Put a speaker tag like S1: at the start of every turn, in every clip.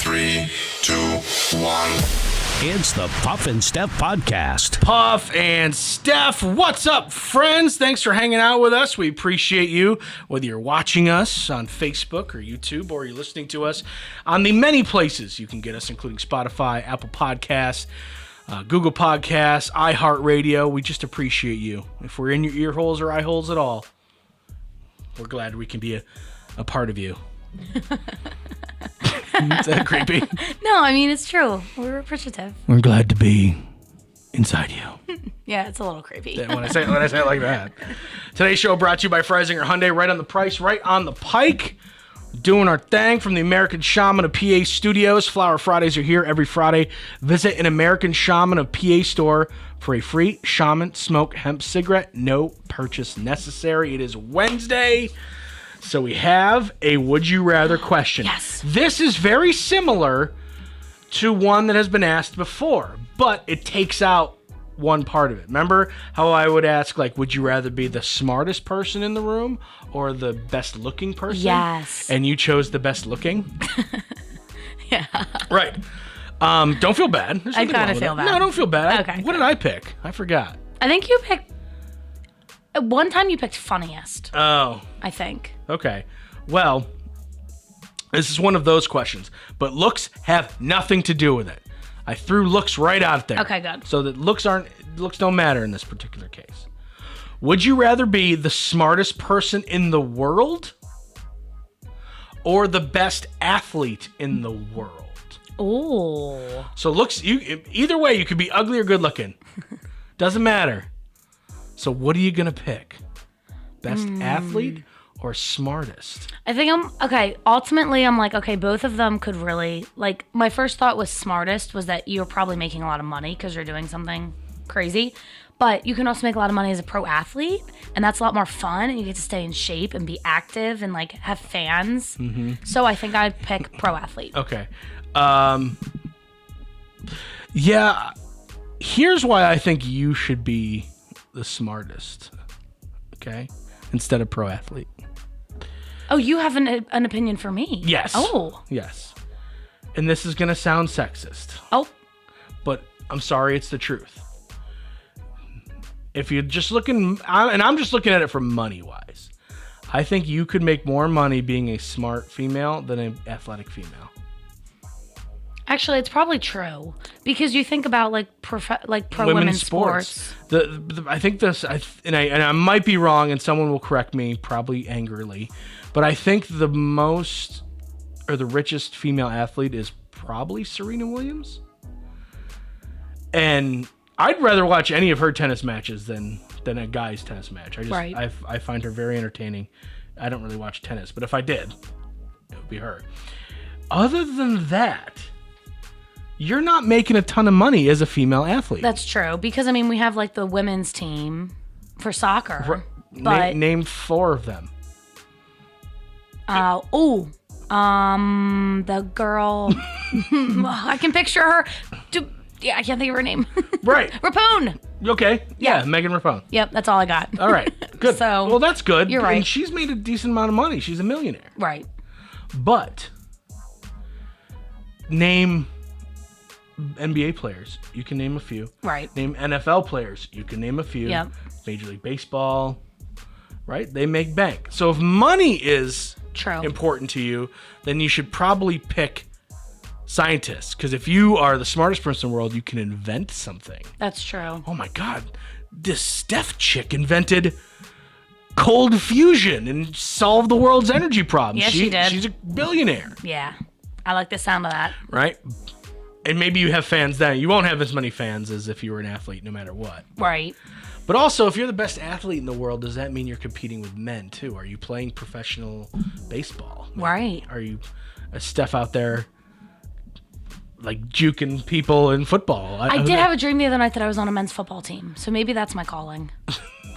S1: 3, 2, 1.
S2: It's the Puff and Steph podcast.
S3: Puff and Steph, what's up, friends? Thanks for hanging out with us. We appreciate you, whether you're watching us on Facebook or YouTube, or you're listening to us on the many places you can get us, including Spotify, Apple Podcasts, Google Podcasts, iHeartRadio. We just appreciate you. If we're in your ear holes or eye holes at all, we're glad we can be a part of you. Is that creepy?
S4: No, I mean, it's true. We're appreciative.
S3: We're glad to be inside you.
S4: Yeah, it's a little creepy.
S3: When I say it like that. Today's show brought to you by Freisinger Hyundai. Right on the price, right on the pike. Doing our thing from the American Shaman of PA Studios. Flower Fridays are here every Friday. Visit an American Shaman of PA store for a free Shaman Smoke Hemp cigarette. No purchase necessary. It is Wednesday. So we have a Would You Rather question.
S4: Yes.
S3: This is very similar to one that has been asked before, but it takes out one part of it. Remember how I would ask, like, would you rather be the smartest person in the room or the best looking person?
S4: Yes.
S3: And you chose the best looking?
S4: Yeah.
S3: Right. Don't feel bad. There's
S4: I
S3: nothing wrong
S4: kinda
S3: with
S4: feel
S3: that.
S4: bad.
S3: No, don't feel bad.
S4: Okay.
S3: What did I pick? I forgot.
S4: I think you picked... One time you picked funniest,
S3: Oh,
S4: I think.
S3: okay. Well, this is one of those questions, but looks have nothing to do with it. I threw looks right out there.
S4: Okay, good.
S3: So that looks don't matter in this particular case. Would you rather be the smartest person in the world or the best athlete in the world?
S4: Oh.
S3: So looks, either way, you could be ugly or good looking. Doesn't matter. So what are you gonna pick? Best athlete or smartest?
S4: I think ultimately I'm like, okay, both of them could really, like, my first thought was smartest was that you're probably making a lot of money because you're doing something crazy. But you can also make a lot of money as a pro athlete, and that's a lot more fun, and you get to stay in shape and be active and, like, have fans. Mm-hmm. So I think I'd pick pro athlete.
S3: Okay. Yeah, here's why I think you should be the smartest, okay, instead of pro athlete.
S4: Oh, you have an opinion for me?
S3: Yes.
S4: Oh.
S3: Yes. And this is going to sound sexist,
S4: Oh.
S3: but I'm sorry, it's the truth. If you're just looking, and I'm just looking at it from money-wise, I think you could make more money being a smart female than an athletic female.
S4: Actually, it's probably true because you think about like pro women's sports.
S3: I think this, and I might be wrong, and someone will correct me, probably angrily, but I think the richest female athlete is probably Serena Williams. And I'd rather watch any of her tennis matches than a guy's tennis match.
S4: Right.
S3: I find her very entertaining. I don't really watch tennis, but if I did, it would be her. Other than that, you're not making a ton of money as a female athlete.
S4: That's true because I mean we have like the women's team for soccer, but
S3: name 4 of them.
S4: the girl I can picture her. I can't think of her name.
S3: Right.
S4: Rapone.
S3: Okay. Yeah,
S4: Yeah.
S3: Megan Rapone.
S4: Yep, that's all I got.
S3: All right. Good.
S4: So,
S3: well, that's good.
S4: you're right.
S3: And she's made a decent amount of money. She's a millionaire.
S4: Right.
S3: But name NBA players. You can name a few.
S4: Right.
S3: Name NFL players. You can name a few.
S4: Yep.
S3: Major League Baseball. Right? They make bank. So if money is
S4: True.
S3: important to you, then you should probably pick scientists. Because if you are the smartest person in the world, you can invent something.
S4: That's true.
S3: Oh my God. This Steph chick invented cold fusion and solved the world's energy problems.
S4: Yes, she did.
S3: She's a billionaire.
S4: Yeah. I like the sound of that.
S3: Right? And maybe you have fans then. You won't have as many fans as if you were an athlete, no matter what.
S4: Right.
S3: But also, if you're the best athlete in the world, does that mean you're competing with men, too? Are you playing professional baseball?
S4: Right.
S3: Are you a Steph out there, like, juking people in football?
S4: I did have a dream the other night that I was on a men's football team, so maybe that's my calling.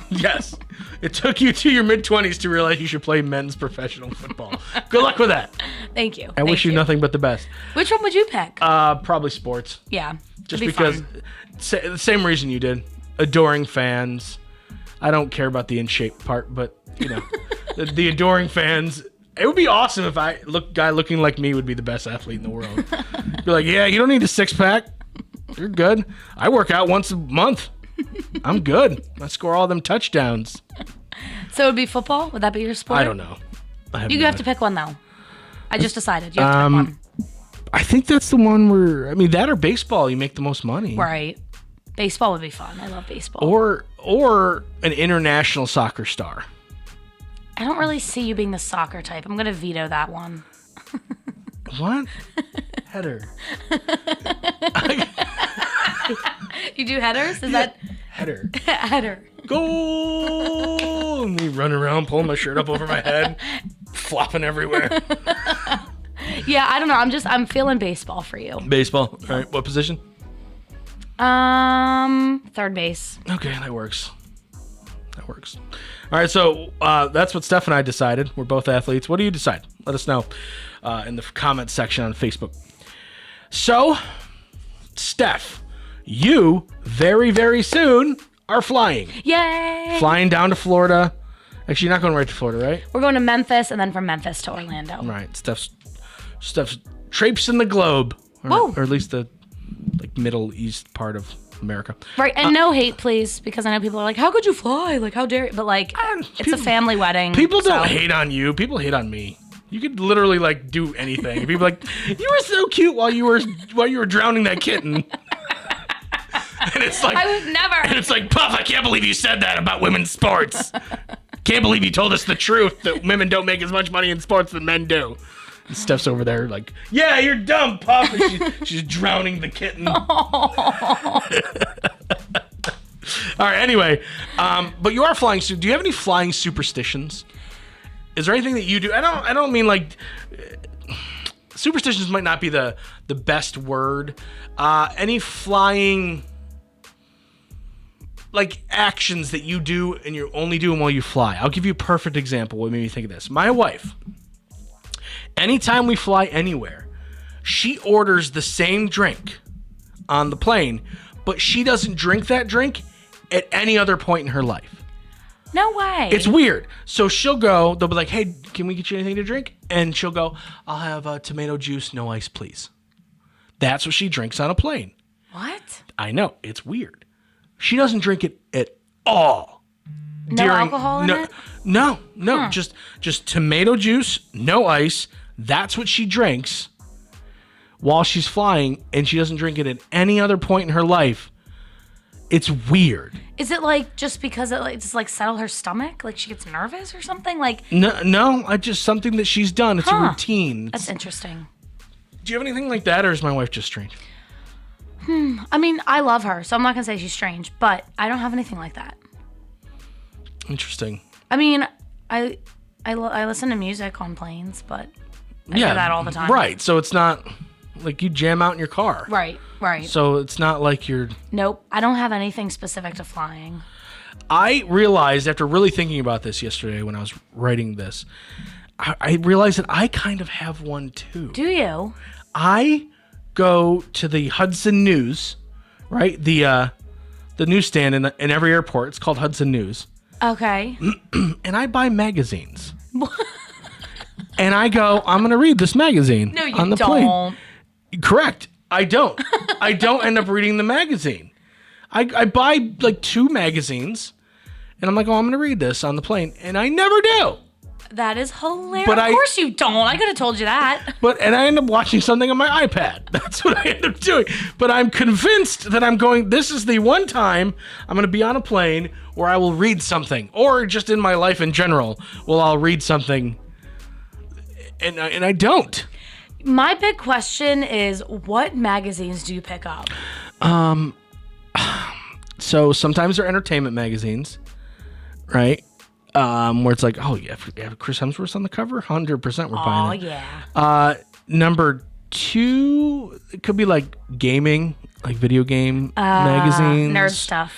S3: Yes. It took you to your mid-20s to realize you should play men's professional football. Good luck with that.
S4: Thank you.
S3: I wish you nothing but the best.
S4: Which one would you pick?
S3: Probably sports.
S4: Yeah.
S3: Just
S4: it'd be
S3: because,
S4: fun.
S3: the same reason you did. Adoring fans. I don't care about the in shape part, but, you know, the adoring fans It would be awesome if guy looking like me would be the best athlete in the world. Be like, yeah, you don't need a six pack. You're good. I work out once a month. I'm good. I score all them touchdowns.
S4: So it would be football? Would that be your sport?
S3: I don't know.
S4: You have to pick one though. I just decided. You have to pick one.
S3: I think that's the one where that or baseball. You make the most money.
S4: Right. Baseball would be fun. I love baseball.
S3: Or an international soccer star.
S4: I don't really see you being the soccer type. I'm gonna veto that one.
S3: What? Header.
S4: You do headers? Is that
S3: header?
S4: Header.
S3: Goal! And me running around, pulling my shirt up over my head, flopping everywhere.
S4: Yeah, I don't know. I'm feeling baseball for you.
S3: Baseball. All right. What position?
S4: Third base.
S3: Okay, that works. All right, so that's what Steph and I decided. We're both athletes. What do you decide? Let us know in the comments section on Facebook. So, Steph, you very, very soon are flying.
S4: Yay!
S3: Flying down to Florida. Actually, you're not going right to Florida, right?
S4: We're going to Memphis and then from Memphis to Orlando.
S3: Right. Steph's traipsing the globe. Or at least the Middle East part of America.
S4: Right, and no hate, please, because I know people are like, how could you fly? Like, how dare you? But, it's a family wedding.
S3: People don't hate on you. People hate on me. You could literally, do anything. People are like, you were so cute while you were drowning that kitten. And it's like...
S4: I would never.
S3: And it's like, Puff, I can't believe you said that about women's sports. Can't believe you told us the truth that women don't make as much money in sports than men do. And Steph's over there like, yeah, you're dumb, Puff. And she's drowning the kitten. All right, anyway. But you are flying. Do you have any flying superstitions? Is there anything that you do? I don't mean superstitions might not be the best word. Any flying actions that you do and you only do them while you fly. I'll give you a perfect example. What made me think of this? My wife. Anytime we fly anywhere, she orders the same drink on the plane, but she doesn't drink that drink at any other point in her life.
S4: No way.
S3: It's weird. So she'll go, they'll be like, hey, can we get you anything to drink? And she'll go, I'll have tomato juice, no ice, please. That's what she drinks on a plane.
S4: What?
S3: I know. It's weird. She doesn't drink it at all.
S4: No alcohol in it?
S3: No. Just tomato juice, no ice. That's what she drinks while she's flying, and she doesn't drink it at any other point in her life. It's weird.
S4: Is it just because it just settle her stomach? Like she gets nervous or something?
S3: No, I just something that she's done. It's a routine.
S4: That's interesting.
S3: Do you have anything like that, or is my wife just strange?
S4: I mean, I love her, so I'm not gonna say she's strange, but I don't have anything like that.
S3: Interesting.
S4: I mean, I listen to music on planes, but I do that all the time.
S3: Right. So it's not like you jam out in your car.
S4: Right.
S3: So it's not like you're...
S4: Nope. I don't have anything specific to flying.
S3: I realized after really thinking about this yesterday when I was writing this, I realized that I kind of have one too.
S4: Do you?
S3: I go to the Hudson News, right? The newsstand in every airport. It's called Hudson News.
S4: Okay.
S3: And I buy magazines. And I go, I'm going to read this magazine on the plane. Correct. I don't. I don't end up reading the magazine. I buy 2 magazines, and I'm like, oh, I'm going to read this on the plane. And I never do.
S4: That is hilarious. Of course you don't. I could have told you that.
S3: And I end up watching something on my iPad. That's what I end up doing. But I'm convinced that this is the one time I'm going to be on a plane where I will read something, or just in my life in general, I'll read something. And I don't.
S4: My big question is, what magazines do you pick up?
S3: So sometimes they're entertainment magazines, right? Where it's like, oh, yeah, Chris Hemsworth's on the cover? 100% we're buying it.
S4: Oh, yeah.
S3: Number 2, it could be gaming, video game magazines.
S4: Nerd stuff.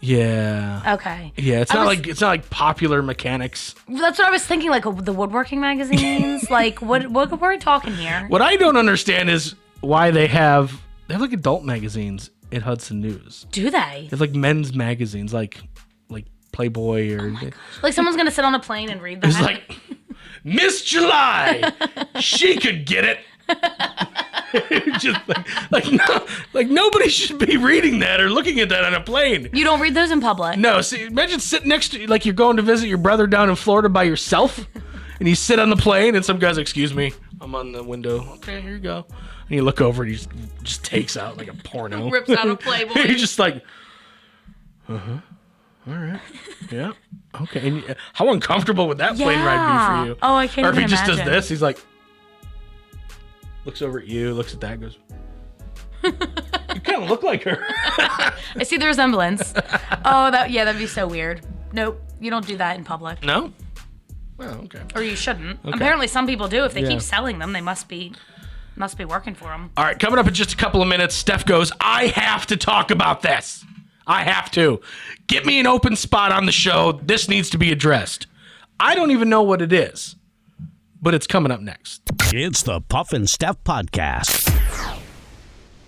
S3: Yeah.
S4: Okay.
S3: Yeah, it's not like popular mechanics.
S4: That's what I was thinking, the woodworking magazines. What were we talking here?
S3: What I don't understand is why they have adult magazines at Hudson News.
S4: Do they?
S3: They have men's magazines like Playboy or
S4: someone's gonna sit on a plane and read that.
S3: It's Miss July, she could get it. Just like nobody should be reading that or looking at that on a plane.
S4: You don't read those in public.
S3: No, see, imagine sitting next to, like, you're going to visit your brother down in Florida by yourself, and you sit on the plane, and some guy's, excuse me, I'm on the window. Okay, here you go. And you look over, and he just takes out like a porno.
S4: Rips out a Playboy.
S3: You're just like, all right, yeah, okay. And how uncomfortable would that plane ride be for you?
S4: Oh, I can't
S3: Or if
S4: even
S3: he just
S4: imagine.
S3: does this, he's like, looks over at you, looks at that, goes, you kind of look like her.
S4: I see the resemblance. Oh, that'd be so weird. Nope, you don't do that in public.
S3: No? Oh, okay.
S4: Or you shouldn't. Apparently some people do. If they
S3: Yeah.
S4: keep selling them, they must be working for them.
S3: All right, coming up in just a couple of minutes, Steph goes, I have to talk about this. I have to. Get me an open spot on the show. This needs to be addressed. I don't even know what it is, but it's coming up next.
S2: It's the Puff and Steph Podcast.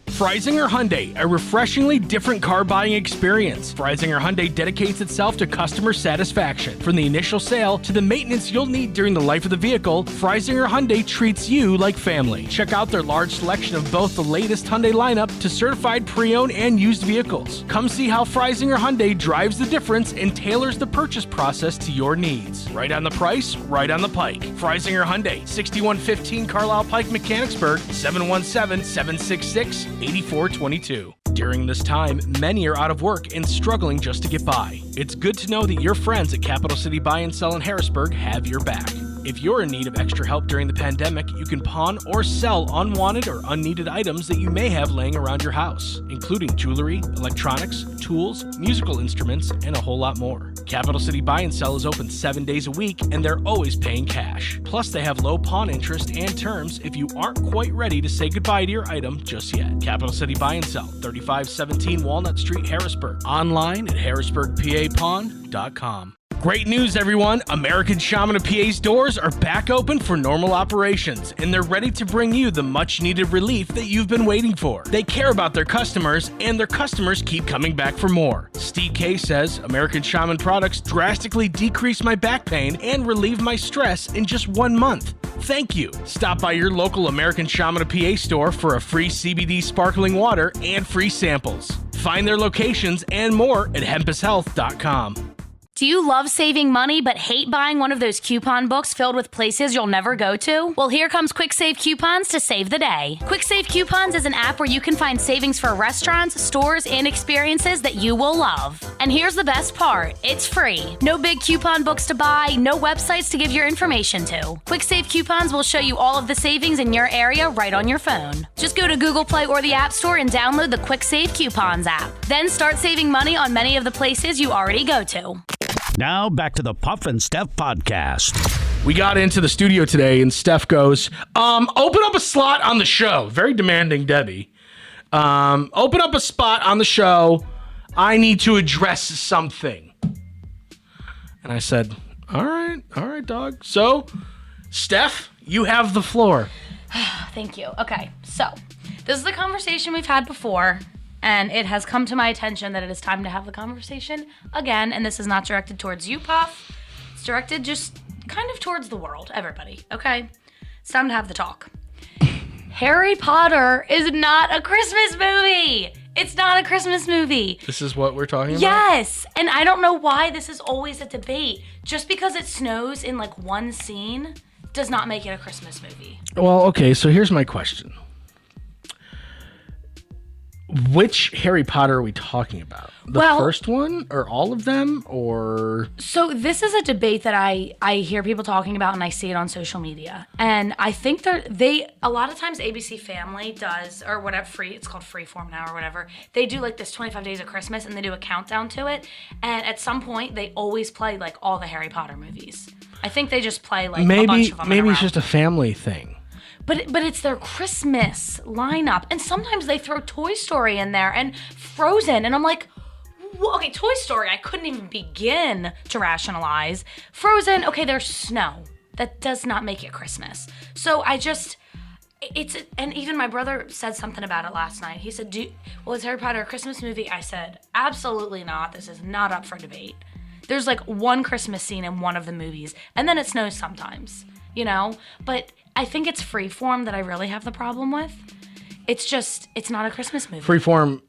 S3: Freisinger Hyundai, a refreshingly different car buying experience. Freisinger Hyundai dedicates itself to customer satisfaction. From the initial sale to the maintenance you'll need during the life of the vehicle, Freisinger Hyundai treats you like family. Check out their large selection of both the latest Hyundai lineup to certified pre-owned and used vehicles. Come see how Freisinger Hyundai drives the difference and tailors the purchase process to your needs. Right on the price, right on the pike. Freisinger Hyundai, 6115 Carlisle Pike, Mechanicsburg, 717-766-8422. During this time, many are out of work and struggling just to get by. It's good to know that your friends at Capital City Buy and Sell in Harrisburg have your back. If you're in need of extra help during the pandemic, you can pawn or sell unwanted or unneeded items that you may have laying around your house, including jewelry, electronics, tools, musical instruments, and a whole lot more. Capital City Buy and Sell is open 7 days a week, and they're always paying cash. Plus, they have low pawn interest and terms if you aren't quite ready to say goodbye to your item just yet. Capital City Buy and Sell, 3517 Walnut Street, Harrisburg. Online at harrisburgpapawn.com. Great news, everyone! American Shaman of PA's doors are back open for normal operations, and they're ready to bring you the much-needed relief that you've been waiting for. They care about their customers, and their customers keep coming back for more. Steve K says, American Shaman products drastically decrease my back pain and relieve my stress in just 1 month. Thank you. Stop by your local American Shaman of PA store for a free CBD sparkling water and free samples. Find their locations and more at hempushealth.com.
S4: Do you love saving money but hate buying one of those coupon books filled with places you'll never go to? Well, here comes Quick Save Coupons to save the day. Quick Save Coupons is an app where you can find savings for restaurants, stores, and experiences that you will love. And here's the best part, it's free. No big coupon books to buy, no websites to give your information to. Quick Save Coupons will show you all of the savings in your area right on your phone. Just go to Google Play or the App Store and download the Quick Save Coupons app. Then start saving money on many of the places you already go to.
S2: Now back to the Puff and Steph Podcast.
S3: We got into the studio today, and Steph goes, open up a slot on the show. Very demanding, Debbie. Open up a spot on the show. I need to address something. And I said, all right, dog. So, Steph, you have the floor.
S4: Thank you. Okay, so this is the conversation we've had before, and it has come to my attention that it is time to have the conversation again, and this is not directed towards you, Puff. It's directed just kind of towards the world, everybody, okay? It's time to have the talk. Harry Potter is not a Christmas movie. It's not a Christmas movie.
S3: This is what we're talking about?
S4: Yes, and I don't know why this is always a debate. Just because it snows in like one scene does not make it a Christmas movie.
S3: Well, okay, so here's my question. Which Harry Potter are we talking about? The first one or all of them or? So
S4: this is a debate that I hear people talking about and I see it on social media. And I think they a lot of times ABC Family does, or whatever, it's called Freeform now or whatever. They do like this 25 Days of Christmas and they do a countdown to it. And at some point they always play like all the Harry Potter movies. I think they just play like a bunch of them.
S3: Maybe it's just a family thing.
S4: But it's their Christmas lineup. And sometimes they throw Toy Story in there and Frozen. And I'm like, okay, Toy Story, I couldn't even begin to rationalize. Frozen, okay, there's snow. That does not make it Christmas. So and even my brother said something about it last night. He said, is Harry Potter a Christmas movie? I said, absolutely not. This is not up for debate. There's like one Christmas scene in one of the movies. And then it snows sometimes. you know? But I think it's Freeform that I really have the problem with. It's not a Christmas movie.
S3: Freeform,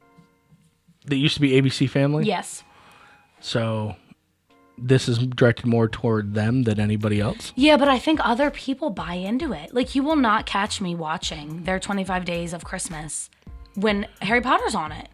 S3: that used to be ABC Family?
S4: Yes.
S3: So this is directed more toward them than anybody else?
S4: Yeah, but I think other people buy into it. Like, you will not catch me watching their 25 Days of Christmas when Harry Potter's on it.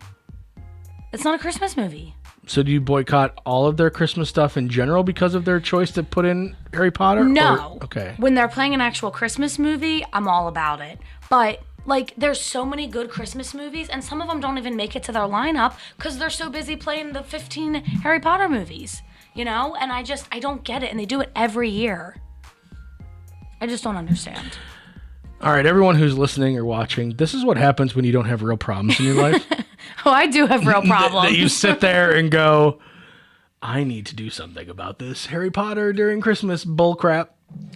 S4: It's not a Christmas movie.
S3: So do you boycott all of their Christmas stuff in general because of their choice to put in Harry Potter?
S4: No.
S3: Okay.
S4: When they're playing an actual Christmas movie, I'm all about it. But, like, there's so many good Christmas movies, and some of them don't even make it to their lineup because they're so busy playing the 15 Harry Potter movies, you know? And I don't get it, and they do it every year. I just don't understand.
S3: All right, everyone who's listening or watching, this is what happens when you don't have real problems in your life.
S4: Oh, I do have real problems.
S3: That you sit there and go, I need to do something about this Harry Potter during Christmas bullcrap.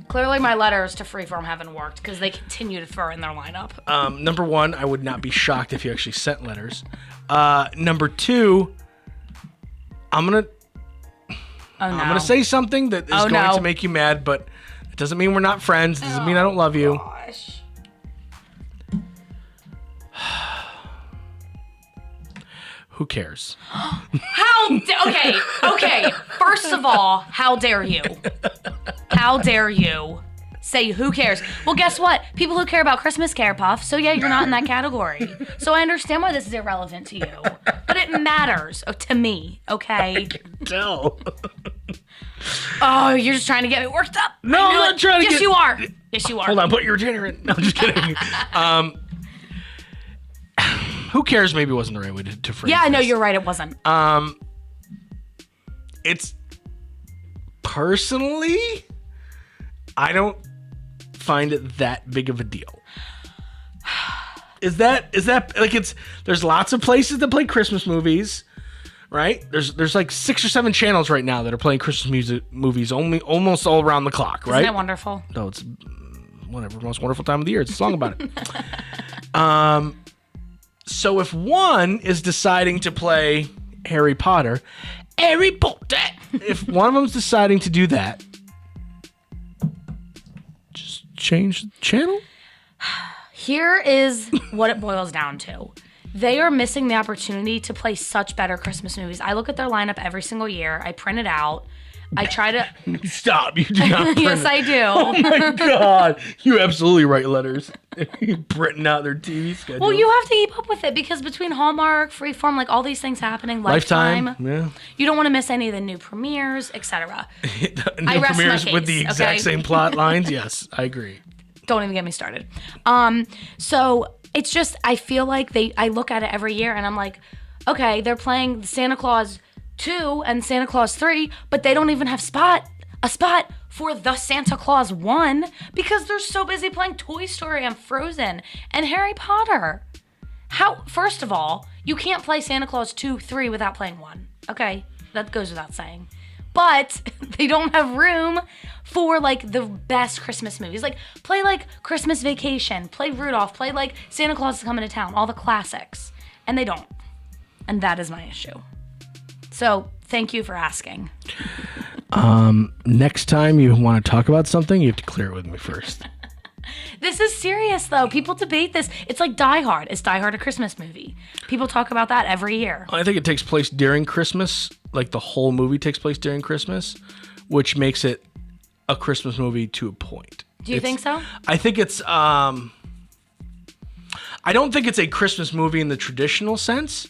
S4: Clearly, my letters to Freeform haven't worked because they continue to throw in their lineup.
S3: Number one, I would not be shocked if you actually sent letters. Number two, I'm gonna say something that is going to make you mad, but it doesn't mean we're not friends. It doesn't mean I don't love you.
S4: Gosh.
S3: Who cares?
S4: Okay. First of all, how dare you? How dare you say who cares? Well, guess what? People who care about Christmas care, Puff. So yeah, you're not in that category. So I understand why this is irrelevant to you, but it matters to me. Okay.
S3: Tell.
S4: Oh, you're just trying to get me worked up.
S3: No, I'm not trying to
S4: Yes,
S3: get...
S4: you are. Yes, you are.
S3: Hold on, put your retainer in. No, I'm just kidding. Who cares? Maybe wasn't the right way to phrase
S4: Yeah, no,
S3: this.
S4: you're right. It wasn't.
S3: It's personally, I don't find it that big of a deal. Is that like there's lots of places that play Christmas movies, right? There's like 6 or 7 channels right now that are playing Christmas movies almost all around the clock, right?
S4: Isn't that wonderful?
S3: No, it's whatever, most wonderful time of the year. It's a song about it. So if one is deciding to play Harry Potter, if one of them's deciding to do that, just change the channel.
S4: Here is what it boils down to. They are missing the opportunity to play such better Christmas movies. I look at their lineup every single year. I print it out. I try to...
S3: Stop. You do not print
S4: Yes,
S3: it.
S4: I do.
S3: Oh my God. You absolutely write letters. Printing out their TV schedule.
S4: Well, you have to keep up with it because between Hallmark, Freeform, like all these things happening, Lifetime,
S3: Yeah.
S4: you don't want to miss any of the new premieres, etc.
S3: New
S4: I rest my
S3: premieres with the
S4: case,
S3: exact
S4: okay?
S3: same plot lines. Yes, I agree.
S4: Don't even get me started. So it's just, I feel like I look at it every year and I'm like, okay, they're playing Santa Claus 2 and Santa Claus 3, but they don't even have a spot for the Santa Claus 1 because they're so busy playing Toy Story and Frozen and Harry Potter. First of all, you can't play Santa Claus 2, 3 without playing 1. Okay, that goes without saying. But they don't have room for like the best Christmas movies. Like play like Christmas Vacation, play Rudolph, play like Santa Claus is Coming to Town, all the classics. And they don't. And that is my issue. So thank you for asking.
S3: Next time you want to talk about something, you have to clear it with me first.
S4: This is serious though. People debate this. It's like Die Hard. Is Die Hard a Christmas movie? People talk about that every year.
S3: I think it takes place during Christmas. Like the whole movie takes place during Christmas, which makes it a Christmas movie to a point.
S4: Do you think so?
S3: I think it's I don't think it's a Christmas movie in the traditional sense,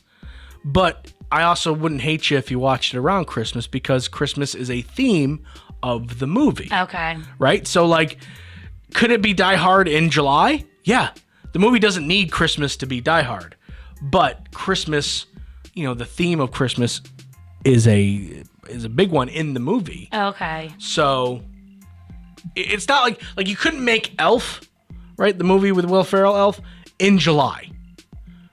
S3: but I also wouldn't hate you if you watched it around Christmas because Christmas is a theme of the movie.
S4: Okay.
S3: Right? So like, could it be Die Hard in July? Yeah. The movie doesn't need Christmas to be Die Hard, but Christmas, the theme of Christmas is a big one in the movie.
S4: Okay.
S3: So it's not like you couldn't make Elf, right? The movie with Will Ferrell, Elf, in July,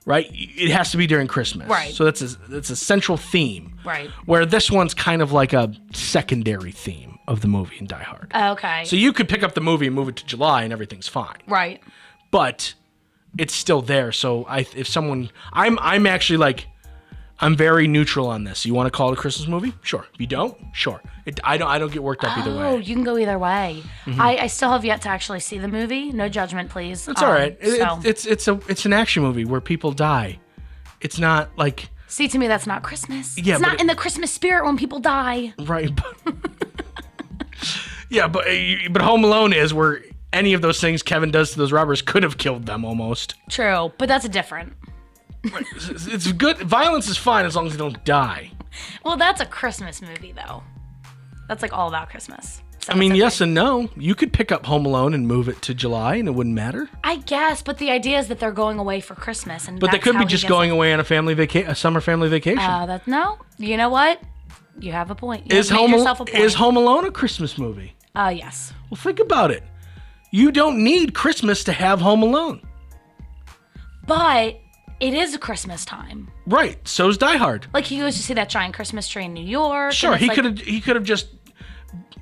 S3: right? It has to be during Christmas.
S4: Right.
S3: So that's a central theme.
S4: Right.
S3: Where this one's kind of like a secondary theme of the movie in Die Hard.
S4: Okay.
S3: So you could pick up the movie and move it to July and everything's fine.
S4: Right.
S3: But it's still there. So I'm actually like I'm very neutral on this. You want to call it a Christmas movie? Sure. If you don't, sure. I don't get worked up either way.
S4: Oh, you can go either way. I still have yet to actually see the movie. No judgment, please.
S3: That's all right.
S4: So.
S3: It's an action movie where people die. It's not like...
S4: See, to me, that's not Christmas.
S3: Yeah,
S4: it's not in the Christmas spirit when people die.
S3: Right. Yeah, but Home Alone is where any of those things Kevin does to those robbers could have killed them almost.
S4: True, but that's different.
S3: Right. It's good. Violence is fine as long as they don't die.
S4: Well, that's a Christmas movie, though. That's like all about Christmas. So
S3: I mean, yes and no. You could pick up Home Alone and move it to July, and it wouldn't matter.
S4: I guess, but the idea is that they're going away for Christmas, and
S3: but they could be just going away on a summer family vacation.
S4: No. You know what? You have a point.
S3: Is Home Alone a Christmas movie?
S4: Yes.
S3: Well, think about it. You don't need Christmas to have Home Alone.
S4: But it is a Christmas time.
S3: Right. So's Die Hard.
S4: Like, he goes to see that giant Christmas tree in New York.
S3: Sure, he could have just.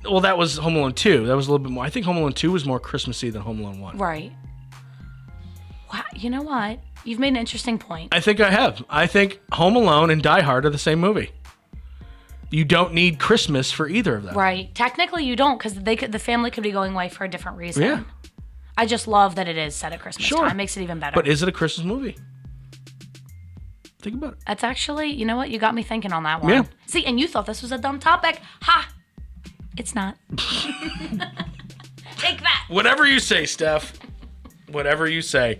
S3: Well, that was Home Alone 2. That was a little bit more. I think Home Alone 2 was more Christmassy than Home Alone 1.
S4: Right. Wow. You know what? You've made an interesting point.
S3: I think I have. I think Home Alone and Die Hard are the same movie. You don't need Christmas for either of them.
S4: Right. Technically, you don't, because the family could be going away for a different reason.
S3: Yeah.
S4: I just love that it is set at Christmas time. It makes it even better.
S3: But is it a Christmas movie? Think about it.
S4: That's actually, you know what? You got me thinking on that one.
S3: Yeah.
S4: See, and you thought this was a dumb topic. Ha! It's not. Take that.
S3: Whatever you say, Steph. Whatever you say.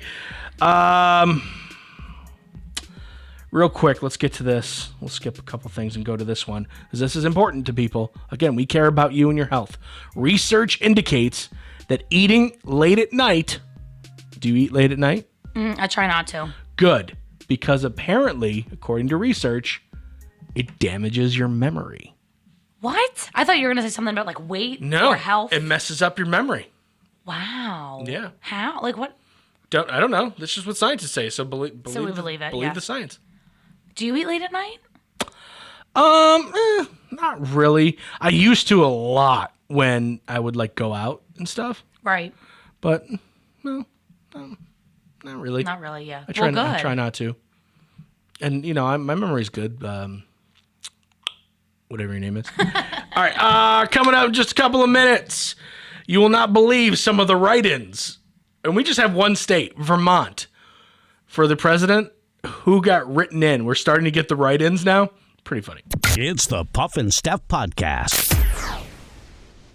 S3: Real quick, let's get to this. We'll skip a couple things and go to this one, because this is important to people. Again, we care about you and your health. Research indicates that eating late at night... Do you eat late at night?
S4: I try not to.
S3: Good. Because apparently, according to research, it damages your memory.
S4: What? I thought you were going to say something about like weight or health.
S3: It messes up your memory.
S4: Wow.
S3: Yeah.
S4: How? Like what?
S3: I don't know. This is what scientists say, so believe
S4: we believe it.
S3: Believe the science.
S4: Do you eat late at night?
S3: Not really. I used to a lot when I would like go out and stuff.
S4: Right.
S3: But no, not really.
S4: Not really. Yeah.
S3: I try not to. And my memory's good. Whatever your name is. All right. Coming up in just a couple of minutes, you will not believe some of the write-ins, and we just have one state, Vermont, for the president. Who got written in? We're starting to get the write-ins now. Pretty funny.
S2: It's the Puff and Steph Podcast.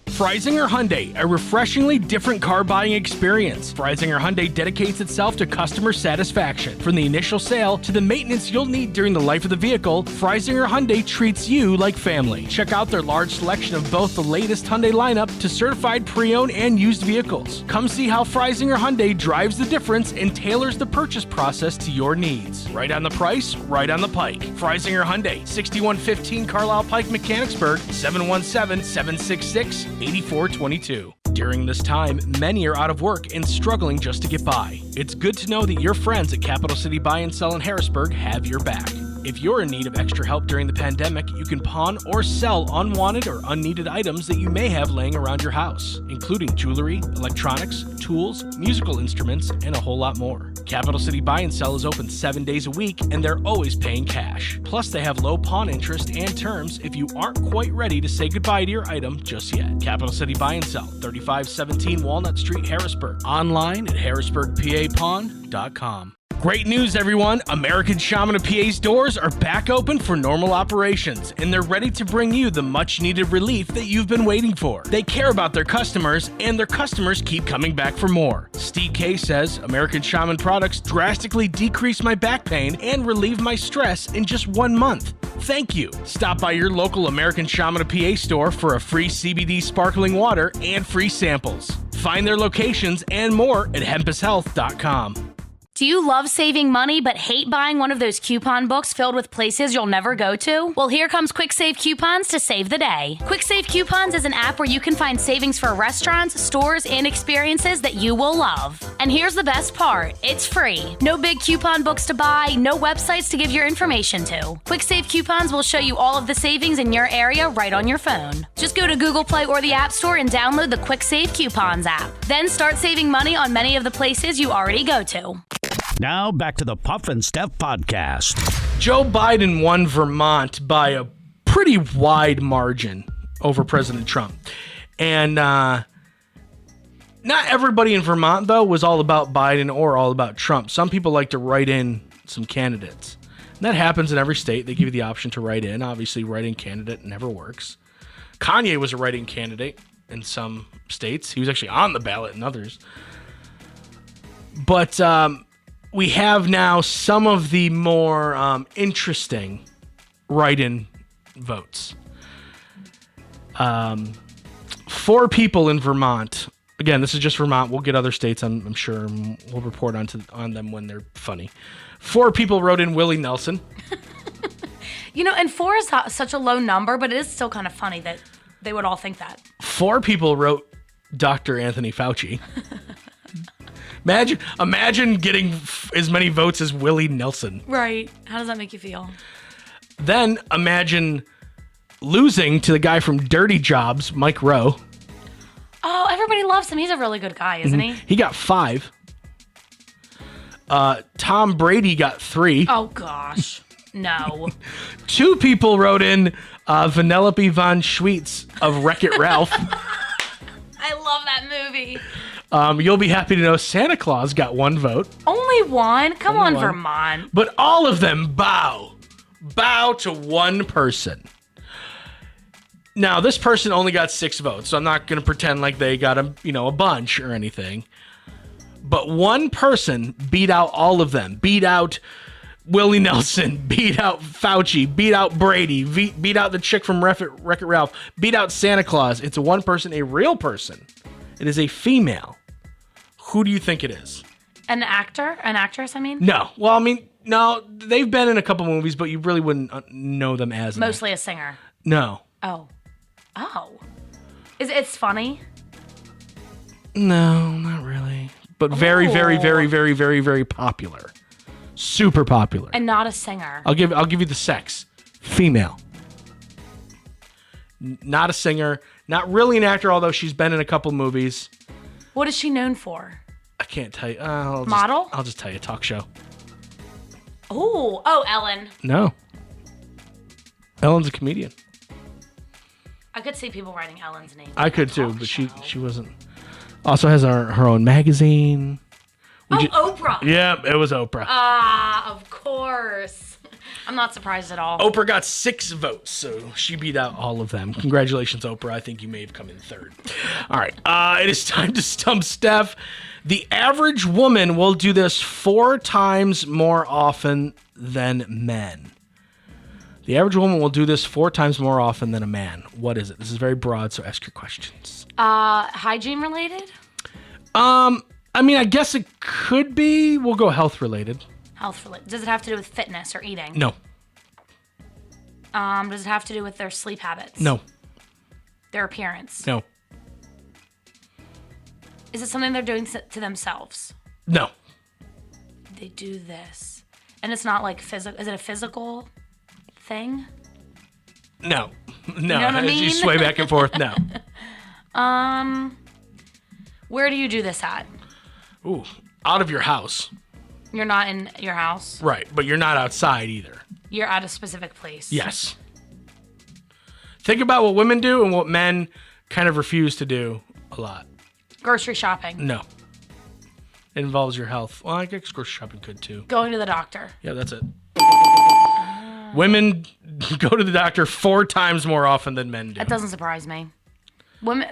S3: Freisinger Hyundai, a refreshingly different car buying experience. Freisinger Hyundai dedicates itself to customer satisfaction. From the initial sale to the maintenance you'll need during the life of the vehicle, Freisinger Hyundai treats you like family. Check out their large selection of both the latest Hyundai lineup to certified pre-owned and used vehicles. Come see how Freisinger Hyundai drives the difference and tailors the purchase process to your needs. Right on the price, right on the pike. Freisinger Hyundai, 6115 Carlisle Pike, Mechanicsburg, 717-766-8422. During this time, many are out of work and struggling just to get by. It's good to know that your friends at Capital City Buy and Sell in Harrisburg have your back. If you're in need of extra help during the pandemic, you can pawn or sell unwanted or unneeded items that you may have laying around your house, including jewelry, electronics, tools, musical instruments, and a whole lot more. Capital City Buy and Sell is open 7 days a week, and they're always paying cash. Plus, they have low pawn interest and terms if you aren't quite ready to say goodbye to your item just yet. Capital City Buy and Sell, 3517 Walnut Street, Harrisburg. Online at harrisburgpapawn.com. Great news, everyone! American Shaman of PA's doors are back open for normal operations, and they're ready to bring you the much-needed relief that you've been waiting for. They care about their customers, and their customers keep coming back for more. Steve K says, American Shaman products drastically decrease my back pain and relieve my stress in just 1 month. Thank you! Stop by your local American Shaman of PA store for a free CBD sparkling water and free samples. Find their locations and more at hempushealth.com.
S4: Do you love saving money but hate buying one of those coupon books filled with places you'll never go to? Well, here comes Quick Save Coupons to save the day. Quick Save Coupons is an app where you can find savings for restaurants, stores, and experiences that you will love. And here's the best part. It's free. No big coupon books to buy, no websites to give your information to. Quick Save Coupons will show you all of the savings in your area right on your phone. Just go to Google Play or the App Store and download the Quick Save Coupons app. Then start saving money on many of the places you already go to.
S2: Now back to the Puff and Steph Podcast.
S3: Joe Biden won Vermont by a pretty wide margin over President Trump. And not everybody in Vermont, though, was all about Biden or all about Trump. Some people like to write in some candidates. And that happens in every state. They give you the option to write in. Obviously, write-in candidate never works. Kanye was a write-in candidate in some states. He was actually on the ballot in others. But we have now some of the more interesting write-in votes. 4 people in Vermont. Again, this is just Vermont. We'll get other states, I'm sure. And we'll report on them when they're funny. 4 people wrote in Willie Nelson.
S4: And 4 is such a low number, but it is still kind of funny that they would all think that.
S3: 4 people wrote Dr. Anthony Fauci. Imagine getting as many votes as Willie Nelson.
S4: Right. How does that make you feel?
S3: Then imagine losing to the guy from Dirty Jobs, Mike Rowe.
S4: Oh, everybody loves him. He's a really good guy, isn't he?
S3: He got 5. Tom Brady got 3.
S4: Oh, gosh. No.
S3: 2 people wrote in Vanellope von Schweetz of Wreck-It Ralph.
S4: I love that movie.
S3: You'll be happy to know Santa Claus got 1 vote.
S4: Only 1? Come
S3: Only
S4: on,
S3: 1.
S4: Vermont.
S3: But all of them bow to one person. Now, this person only got 6 votes, so I'm not going to pretend like they got a bunch or anything. But one person beat out all of them. Beat out Willie Nelson, beat out Fauci, beat out Brady, beat out the chick from Wreck-It Ralph, beat out Santa Claus. It's one person, a real person. It is a female. Who do you think it is?
S4: An actor? An actress, I mean?
S3: No. Well, no. They've been in a couple movies, but you really wouldn't know them as an
S4: Mostly a singer.
S3: No.
S4: Oh. It's funny?
S3: No, not really. But very, very, very, very, very, very popular. Super popular.
S4: And not a singer.
S3: I'll give you the sex. Female. Not a singer. Not really an actor, although she's been in a couple movies.
S4: What is she known for?
S3: I can't tell you.
S4: Model?
S3: I'll just tell you. Talk show.
S4: Oh, Ellen.
S3: No. Ellen's a comedian.
S4: I could see people writing Ellen's name.
S3: I could too, but she wasn't. Also has her own magazine.
S4: Oprah.
S3: Yeah, it was Oprah.
S4: Of course. I'm not surprised at all.
S3: Oprah got 6 votes, so she beat out all of them. Congratulations, Oprah. I think you may have come in 3rd. All right, it is time to stump Steph. The average woman will do this 4 times more often than men. The average woman will do this 4 times more often than a man. What is it? This is very broad, so ask your questions.
S4: Hygiene related?
S3: I guess it could be. We'll go health related.
S4: Health related. Does it have to do with fitness or eating?
S3: No.
S4: Does it have to do with their sleep habits?
S3: No.
S4: Their appearance?
S3: No.
S4: Is it something they're doing to themselves?
S3: No.
S4: They do this. And it's not like physical. Is it a physical thing?
S3: No. No.
S4: You know what I mean?
S3: You sway back and forth. No.
S4: Where do you do this at?
S3: Ooh, out of your house.
S4: You're not in your house?
S3: Right, but you're not outside either.
S4: You're at a specific place?
S3: Yes. Think about what women do and what men kind of refuse to do a lot.
S4: Grocery shopping?
S3: No. It involves your health. Well, I guess grocery shopping could too.
S4: Going to the doctor?
S3: Yeah, that's it. Women go to the doctor 4 times more often than men do.
S4: That doesn't surprise me. Women,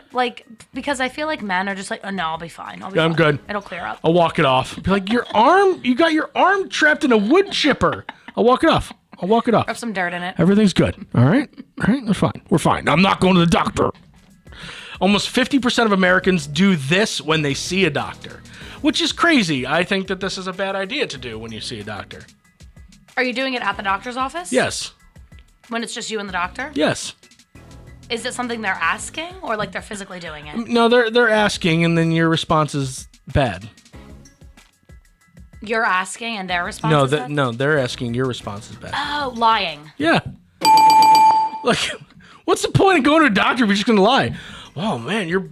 S4: because I feel like men are just like, oh no, I'll be fine.
S3: Yeah, I'm good.
S4: It'll clear up.
S3: I'll walk it off. Be like, you got your arm trapped in a wood chipper. I'll walk it off.
S4: Rub some dirt in it.
S3: Everything's good. All right? We're fine. I'm not going to the doctor. Almost 50% of Americans do this when they see a doctor, which is crazy. I think that this is a bad idea to do when you see a doctor.
S4: Are you doing it at the doctor's office?
S3: Yes.
S4: When it's just you and the doctor?
S3: Yes.
S4: Is it something they're asking or like they're physically doing it?
S3: No, they're asking, and then your response is bad.
S4: You're asking and their response is bad?
S3: No, they're asking, your response is bad.
S4: Oh, lying.
S3: Yeah. Like, what's the point of going to a doctor if you're just going to lie? Oh, man, your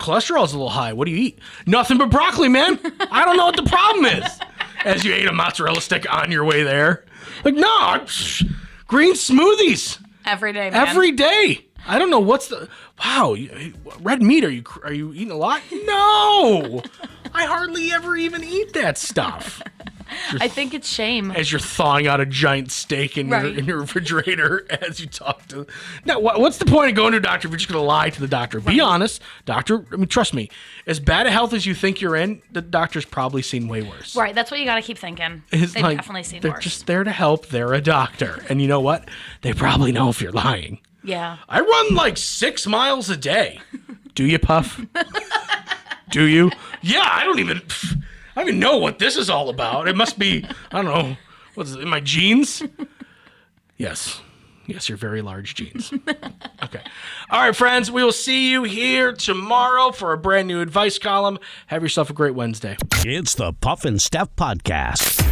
S3: cholesterol's a little high. What do you eat? Nothing but broccoli, man. I don't know what the problem is. as you ate a mozzarella stick on your way there. Like, no, green smoothies
S4: Every day, man.
S3: every day. I don't know what's the red meat. Are you eating a lot? No, I hardly ever even eat that stuff.
S4: I think it's shame.
S3: As you're thawing out a giant steak in your refrigerator as you talk to. Now, what's the point of going to a doctor if you're just going to lie to the doctor? Be honest, doctor. I mean, trust me. As bad a health as you think you're in, the doctor's probably seen way worse.
S4: Right, that's what you got to keep thinking.
S3: It's
S4: They've
S3: like,
S4: definitely seen
S3: they're
S4: worse.
S3: just there to help. They're a doctor, and you know what? They probably know if you're lying.
S4: Yeah.
S3: I run like 6 miles a day. Do you, Puff? Do you? Yeah, I don't even know what this is all about. It must be, I don't know, what is it, in my jeans? Yes. Yes, your very large jeans. Okay. All right, friends, we will see you here tomorrow for a brand new advice column. Have yourself a great Wednesday.
S2: It's the Puff and Steph Podcast.